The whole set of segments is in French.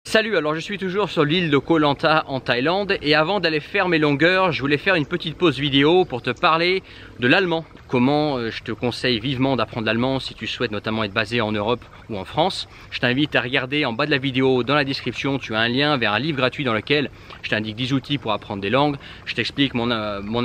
Salut, alors je suis toujours sur l'île de Koh Lanta en Thaïlande et avant d'aller faire mes longueurs, je voulais faire une petite pause vidéo pour te parler de l'allemand. Comment je te conseille vivement d'apprendre l'allemand si tu souhaites notamment être basé en Europe ou en France. Je t'invite à regarder en bas de la vidéo, dans la description, tu as un lien vers un livre gratuit dans lequel je t'indique 10 outils pour apprendre des langues. Je t'explique mon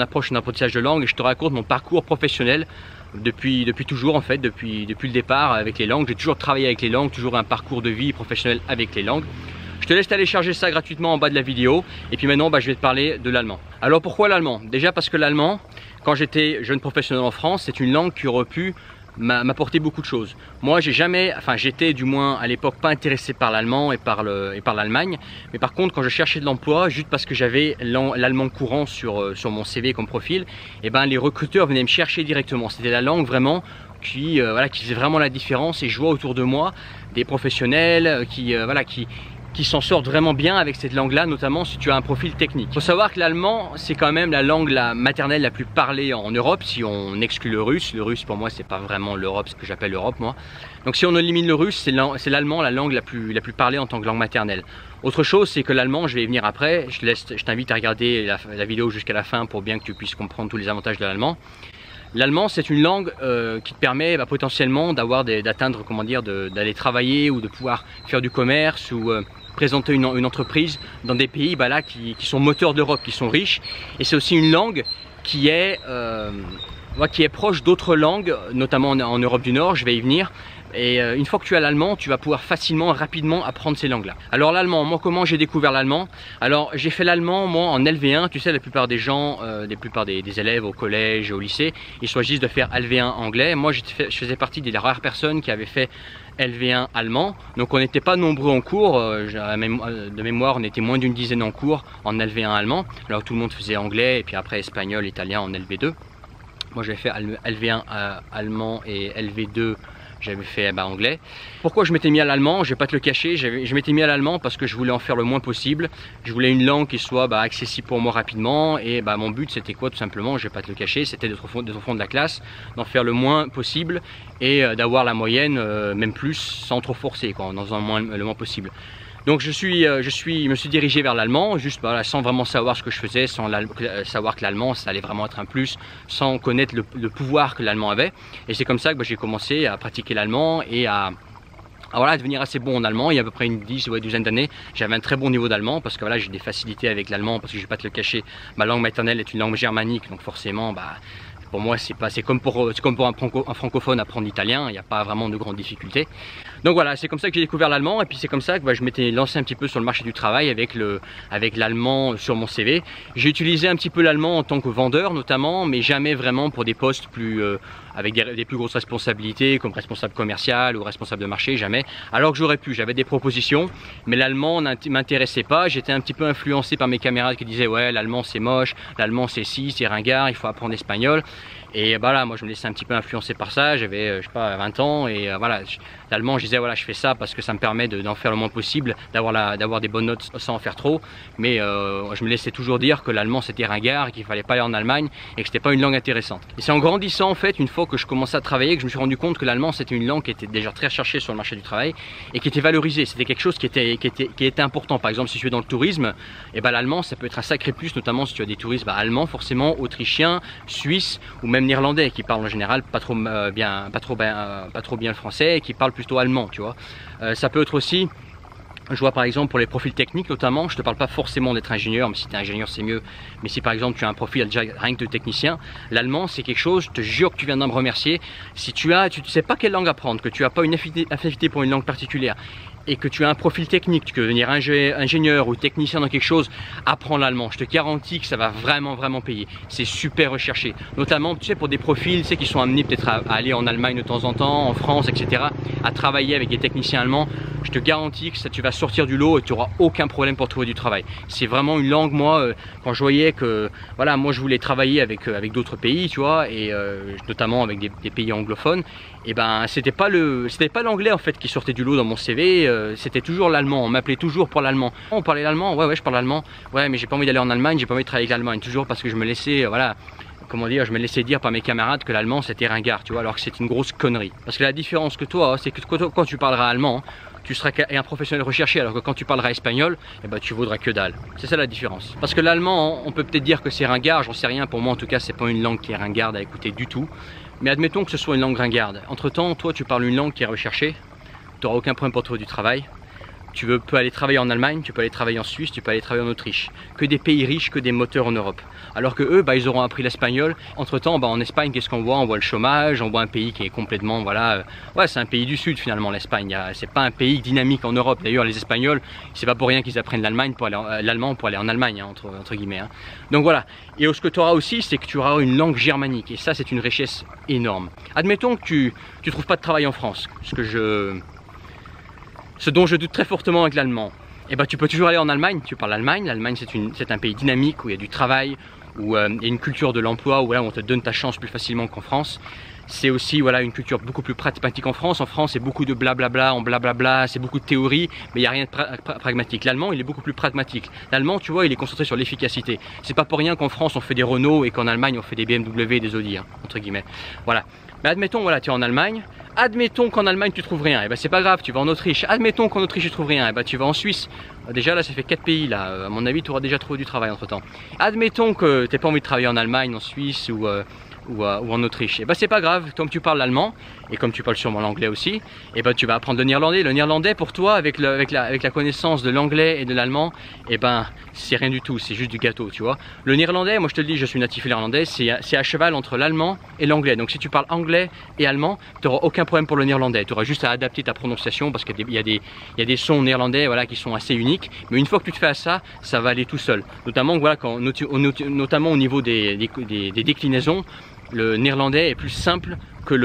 approche d'apprentissage de langue et je te raconte mon parcours professionnel. Depuis toujours en fait, depuis le départ avec les langues, j'ai toujours travaillé avec les langues, toujours un parcours de vie professionnel avec les langues. Je te laisse télécharger ça gratuitement en bas de la vidéo et puis maintenant je vais te parler de l'allemand. Alors pourquoi l'allemand? Déjà parce que l'allemand, quand j'étais jeune professionnel en France, c'est une langue qui aurait pu m'apporter beaucoup de choses. Moi j'étais du moins à l'époque pas intéressé par l'allemand et par l'Allemagne, mais par contre quand je cherchais de l'emploi, juste parce que j'avais l'allemand courant sur mon CV comme profil, et ben les recruteurs venaient me chercher directement. C'était la langue vraiment qui faisait vraiment la différence et je vois autour de moi des professionnels qui s'en sortent vraiment bien avec cette langue-là, notamment si tu as un profil technique. Il faut savoir que l'allemand, c'est quand même la langue maternelle la plus parlée en Europe, si on exclut le russe. Le russe, pour moi, c'est pas vraiment l'Europe, ce que j'appelle l'Europe, moi. Donc si on élimine le russe, c'est l'allemand, la langue la plus parlée en tant que langue maternelle. Autre chose, c'est que l'allemand, je vais y venir après, je t'invite à regarder la vidéo jusqu'à la fin pour bien que tu puisses comprendre tous les avantages de l'allemand. L'allemand, c'est une langue qui te permet potentiellement d'atteindre, d'aller travailler ou de pouvoir faire du commerce ou présenter une entreprise dans des pays qui sont moteurs d'Europe, qui sont riches. Et c'est aussi une langue qui est proche d'autres langues, notamment en Europe du Nord, je vais y venir. Et une fois que tu as l'allemand, tu vas pouvoir rapidement apprendre ces langues-là. Alors l'allemand, moi comment j'ai découvert l'allemand? Alors j'ai fait l'allemand moi en LV1, tu sais la plupart des gens, des élèves au collège, au lycée, ils choisissent de faire LV1 anglais. Moi je faisais partie des rares personnes qui avaient fait LV1 allemand, donc on n'était pas nombreux en cours, de mémoire on était moins d'une dizaine en cours en LV1 allemand, alors tout le monde faisait anglais et puis après espagnol, italien en LV2. Moi j'avais fait LV1 allemand et LV2 j'avais fait anglais. Pourquoi je m'étais mis à l'allemand? Je vais pas te le cacher, je m'étais mis à l'allemand parce que je voulais en faire le moins possible. Je voulais une langue qui soit accessible pour moi rapidement et mon but c'était quoi tout simplement, je vais pas te le cacher, c'était d'être au fond de la classe, d'en faire le moins possible et d'avoir la moyenne, même plus, sans trop forcer, en en faisant le moins possible. Donc je me suis dirigé vers l'allemand, juste sans vraiment savoir ce que je faisais, sans savoir que l'allemand ça allait vraiment être un plus, sans connaître le pouvoir que l'allemand avait. Et c'est comme ça que j'ai commencé à pratiquer l'allemand et à devenir assez bon en allemand. Il y a à peu près une douzaine d'années, j'avais un très bon niveau d'allemand parce que j'ai des facilités avec l'allemand parce que je vais pas te le cacher, ma langue maternelle est une langue germanique, donc forcément pour moi c'est comme pour un francophone apprendre l'italien, il n'y a pas vraiment de grandes difficultés. Donc voilà, c'est comme ça que j'ai découvert l'allemand et puis c'est comme ça que je m'étais lancé un petit peu sur le marché du travail avec l'allemand sur mon CV. J'ai utilisé un petit peu l'allemand en tant que vendeur notamment, mais jamais vraiment pour des postes avec des plus grosses responsabilités comme responsable commercial ou responsable de marché, jamais. Alors que j'aurais pu, j'avais des propositions, mais l'allemand m'intéressait pas. J'étais un petit peu influencé par mes camarades qui disaient ouais l'allemand c'est moche, l'allemand c'est c'est ringard, il faut apprendre l'espagnol. Et moi je me laissais un petit peu influencer par ça, j'avais je sais pas 20 ans et l'allemand je disais je fais ça parce que ça me permet d'en faire le moins possible, d'avoir des bonnes notes sans en faire trop, mais je me laissais toujours dire que l'allemand c'était ringard, qu'il fallait pas aller en Allemagne et que c'était pas une langue intéressante. Et c'est en grandissant en fait, une fois que je commençais à travailler, que je me suis rendu compte que l'allemand c'était une langue qui était déjà très recherchée sur le marché du travail et qui était valorisée, c'était quelque chose qui était important. Par exemple si tu es dans le tourisme, l'allemand ça peut être un sacré plus, notamment si tu as des touristes allemands forcément, autrichiens, suisses ou même néerlandais qui parlent en général pas trop bien le français et qui parlent plutôt allemand, tu vois. Ça peut être aussi, je vois par exemple pour les profils techniques notamment, je te parle pas forcément d'être ingénieur, mais si tu es ingénieur c'est mieux, mais si par exemple tu as un profil déjà rien que de technicien, l'allemand c'est quelque chose, je te jure que tu viendras me remercier, si tu ne sais pas quelle langue apprendre, que tu n'as pas une affinité pour une langue particulière, et que tu as un profil technique, tu veux devenir ingénieur ou technicien dans quelque chose, apprends l'allemand. Je te garantis que ça va vraiment payer. C'est super recherché. Notamment, tu sais, pour des profils, tu sais, qui sont amenés peut-être à aller en Allemagne de temps en temps, en France, etc., à travailler avec des techniciens allemands. Je te garantis que tu vas sortir du lot et tu n'auras aucun problème pour trouver du travail. C'est vraiment une langue, moi, quand je voyais que, moi je voulais travailler avec d'autres pays, tu vois, et notamment avec des pays anglophones, et c'était pas l'anglais en fait qui sortait du lot dans mon CV, c'était toujours l'allemand, on m'appelait toujours pour l'allemand. On parlait l'allemand, ouais je parle allemand, ouais mais j'ai pas envie d'aller en Allemagne, j'ai pas envie de travailler avec l'Allemagne, toujours parce que je me laissais, je me laissais dire par mes camarades que l'allemand c'était ringard, tu vois, alors que c'est une grosse connerie. Parce que la différence que toi, c'est que quand tu parleras allemand, tu seras un professionnel recherché, alors que quand tu parleras espagnol, eh ben, tu vaudras que dalle. C'est ça la différence. Parce que l'allemand, on peut peut-être dire que c'est ringard, j'en sais rien, pour moi en tout cas, c'est pas une langue qui est ringarde à écouter du tout. Mais admettons que ce soit une langue ringarde. Entre temps, toi tu parles une langue qui est recherchée, tu n'auras aucun problème pour trouver du travail. Tu peux aller travailler en Allemagne, tu peux aller travailler en Suisse, tu peux aller travailler en Autriche. Que des pays riches, que des moteurs en Europe. Alors que eux, bah, ils auront appris l'espagnol. Entre temps, bah, en Espagne, qu'est-ce qu'on voit? On voit le chômage, on voit un pays qui est complètement, voilà, ouais, c'est un pays du Sud finalement, l'Espagne. C'est pas un pays dynamique en Europe. D'ailleurs, les Espagnols, c'est pas pour rien qu'ils apprennent l'allemand pour aller en Allemagne, hein, entre guillemets. Hein. Donc voilà. Et ce que tu auras aussi, c'est que tu auras une langue germanique. Et ça, c'est une richesse énorme. Admettons que tu trouves pas de travail en France, ce dont je doute très fortement avec l'allemand. Et ben, tu peux toujours aller en Allemagne, tu parles l'Allemagne. L'Allemagne, c'est un pays dynamique où il y a du travail, où il y a une culture de l'emploi, où là, on te donne ta chance plus facilement qu'en France. C'est aussi voilà, une culture beaucoup plus pragmatique en France. En France, c'est beaucoup de blablabla, en blablabla, c'est beaucoup de théorie, mais il n'y a rien de pragmatique. L'allemand, il est beaucoup plus pragmatique. L'allemand, tu vois, il est concentré sur l'efficacité. C'est pas pour rien qu'en France, on fait des Renault et qu'en Allemagne, on fait des BMW et des Audi, hein, entre guillemets. Voilà. Mais admettons, voilà, tu es en Allemagne. Admettons qu'en Allemagne tu trouves rien, et ben c'est pas grave, tu vas en Autriche. Admettons qu'en Autriche tu trouves rien, et ben tu vas en Suisse. Déjà là ça fait 4 pays là, à mon avis tu auras déjà trouvé du travail entre temps. Admettons que tu n'aies pas envie de travailler en Allemagne, en Suisse ou en Autriche. Et ben c'est pas grave, comme tu parles l'allemand et comme tu parles sûrement l'anglais aussi, et ben tu vas apprendre le néerlandais. Le néerlandais pour toi avec la connaissance de l'anglais et de l'allemand, et ben c'est rien du tout, c'est juste du gâteau, tu vois. Le néerlandais, moi je te le dis, je suis natif néerlandais, c'est à cheval entre l'allemand et l'anglais. Donc si tu parles anglais et allemand, tu n'auras aucun problème pour le néerlandais. Tu auras juste à adapter ta prononciation parce qu'il y a des sons néerlandais voilà, qui sont assez uniques. Mais une fois que tu te fais à ça, ça va aller tout seul. Notamment, voilà, notamment au niveau des déclinaisons, le néerlandais est plus simple que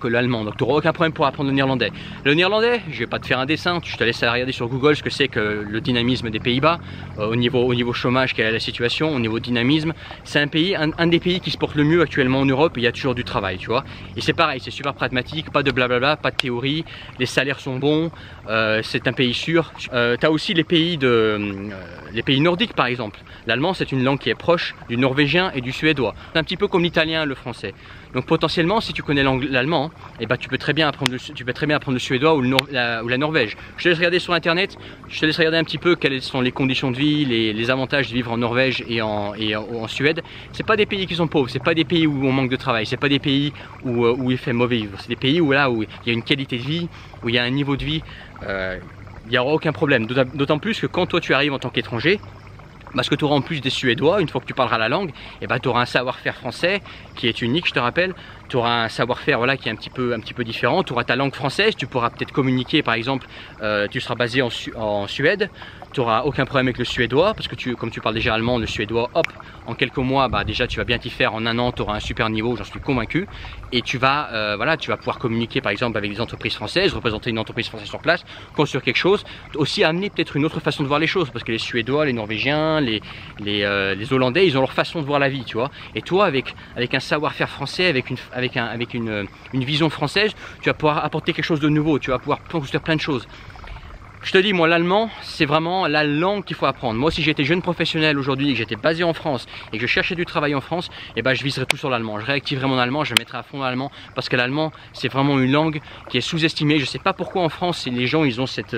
l'allemand, donc tu n'auras aucun problème pour apprendre le néerlandais. Le néerlandais, je ne vais pas te faire un dessin, je te laisse aller regarder sur Google ce que c'est que le dynamisme des Pays-Bas, au niveau chômage, quelle est la situation, au niveau dynamisme. C'est un des pays qui se porte le mieux actuellement en Europe, et il y a toujours du travail, tu vois. Et c'est pareil, c'est super pragmatique, pas de blablabla, pas de théorie, les salaires sont bons, c'est un pays sûr. Tu as aussi les pays nordiques par exemple. L'allemand, c'est une langue qui est proche du norvégien et du suédois. C'est un petit peu comme l'italien et le français. Donc potentiellement, si tu connais l'allemand, eh ben, tu peux très bien apprendre le suédois ou la Norvège. Je te laisse regarder sur internet, je te laisse regarder un petit peu quelles sont les conditions de vie, les avantages de vivre en Norvège et en Suède. C'est pas des pays qui sont pauvres, c'est pas des pays où on manque de travail, c'est pas des pays où il fait mauvais vivre. C'est des pays où il y a une qualité de vie, où il y a un niveau de vie, il n'y aura aucun problème. D'autant plus que quand toi tu arrives en tant qu'étranger, parce que tu auras en plus des Suédois, une fois que tu parleras la langue, et ben, tu auras un savoir-faire français qui est unique, je te rappelle. Tu auras un savoir-faire voilà, qui est un petit peu différent. Tu auras ta langue française, tu pourras peut-être communiquer, par exemple, tu seras basé en Suède. Tu n'auras aucun problème avec le suédois, parce que comme tu parles déjà allemand, le suédois, hop, en quelques mois, bah, déjà tu vas bien t'y faire. En un an, tu auras un super niveau, j'en suis convaincu. Et tu vas pouvoir communiquer, par exemple, avec des entreprises françaises, représenter une entreprise française sur place, construire quelque chose. Aussi amener peut-être une autre façon de voir les choses, parce que les Suédois, les Norvégiens, les Hollandais, ils ont leur façon de voir la vie, tu vois. Et toi, avec un savoir-faire français, avec une vision française, tu vas pouvoir apporter quelque chose de nouveau, tu vas pouvoir construire plein de choses. Je te dis, moi, l'allemand, c'est vraiment la langue qu'il faut apprendre. Moi, si j'étais jeune professionnel aujourd'hui et que j'étais basé en France et que je cherchais du travail en France, eh ben, je viserais tout sur l'allemand. Je réactiverais mon allemand, je me mettrais à fond dans l'allemand parce que l'allemand, c'est vraiment une langue qui est sous-estimée. Je ne sais pas pourquoi en France, les gens, ils ont cette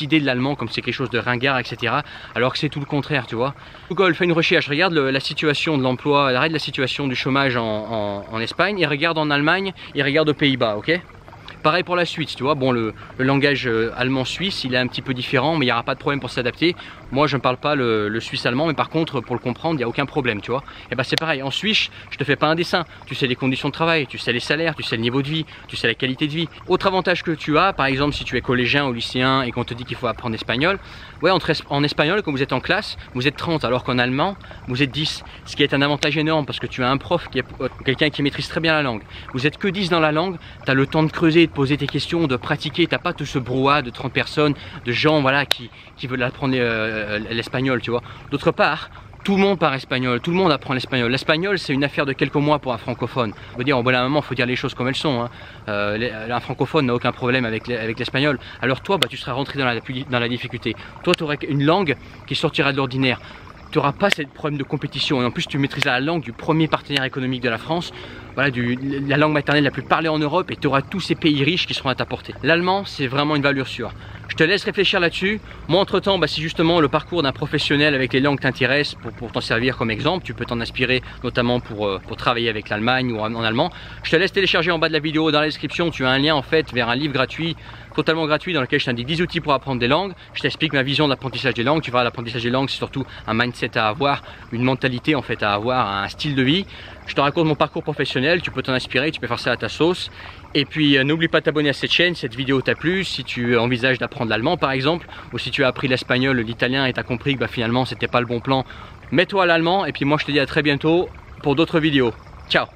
idée de l'allemand comme c'est quelque chose de ringard, etc. Alors que c'est tout le contraire, tu vois. Google fait une recherche, regarde la situation de l'emploi, regarde la situation du chômage en Espagne, et regarde en Allemagne, et regarde aux Pays-Bas, ok? Pareil pour la Suisse, tu vois, bon le langage allemand-suisse il est un petit peu différent mais il n'y aura pas de problème pour s'adapter. Moi je ne parle pas le suisse-allemand mais par contre pour le comprendre il n'y a aucun problème, tu vois. Et ben c'est pareil, en Suisse je te fais pas un dessin, tu sais les conditions de travail, tu sais les salaires, tu sais le niveau de vie, tu sais la qualité de vie. Autre avantage que tu as, par exemple si tu es collégien ou lycéen et qu'on te dit qu'il faut apprendre l'espagnol, ouais en espagnol quand vous êtes en classe, vous êtes 30 alors qu'en allemand vous êtes 10, ce qui est un avantage énorme parce que tu as un prof qui est quelqu'un qui maîtrise très bien la langue. Vous êtes que 10 dans la langue, tu as le temps de creuser, de poser tes questions, de pratiquer, t'as pas tout ce brouhaha de 30 personnes, de gens voilà, qui veulent apprendre l'espagnol, tu vois. D'autre part, tout le monde parle espagnol, tout le monde apprend l'espagnol. L'espagnol, c'est une affaire de quelques mois pour un francophone. On veut dire, au bout d'un moment, il faut dire les choses comme elles sont. Hein. Un francophone n'a aucun problème avec l'espagnol. Alors toi, bah, tu seras rentré dans la difficulté. Toi, tu aurais une langue qui sortira de l'ordinaire. Tu n'auras pas ce problème de compétition et en plus tu maîtrises la langue du premier partenaire économique de la France. voilà, la langue maternelle la plus parlée en Europe, et tu auras tous ces pays riches qui seront à ta portée. L'allemand, c'est vraiment une valeur sûre. Je te laisse réfléchir là-dessus. Moi, entre-temps, si justement le parcours d'un professionnel avec les langues t'intéresse pour t'en servir comme exemple, tu peux t'en inspirer notamment pour travailler avec l'Allemagne ou en allemand. Je te laisse télécharger en bas de la vidéo, dans la description, tu as un lien en fait vers un livre gratuit, totalement gratuit, dans lequel je t'indique 10 outils pour apprendre des langues. Je t'explique ma vision de l'apprentissage des langues. Tu verras, l'apprentissage des langues, c'est surtout un mindset à avoir, une mentalité en fait à avoir, un style de vie. Je te raconte mon parcours professionnel, tu peux t'en inspirer, tu peux faire ça à ta sauce. Et puis n'oublie pas de t'abonner à cette chaîne, cette vidéo t'a plu, si tu envisages d'apprendre l'allemand par exemple, ou si tu as appris l'espagnol, l'italien et t'as compris que finalement c'était pas le bon plan, mets-toi à l'allemand. Et puis moi je te dis à très bientôt pour d'autres vidéos. Ciao!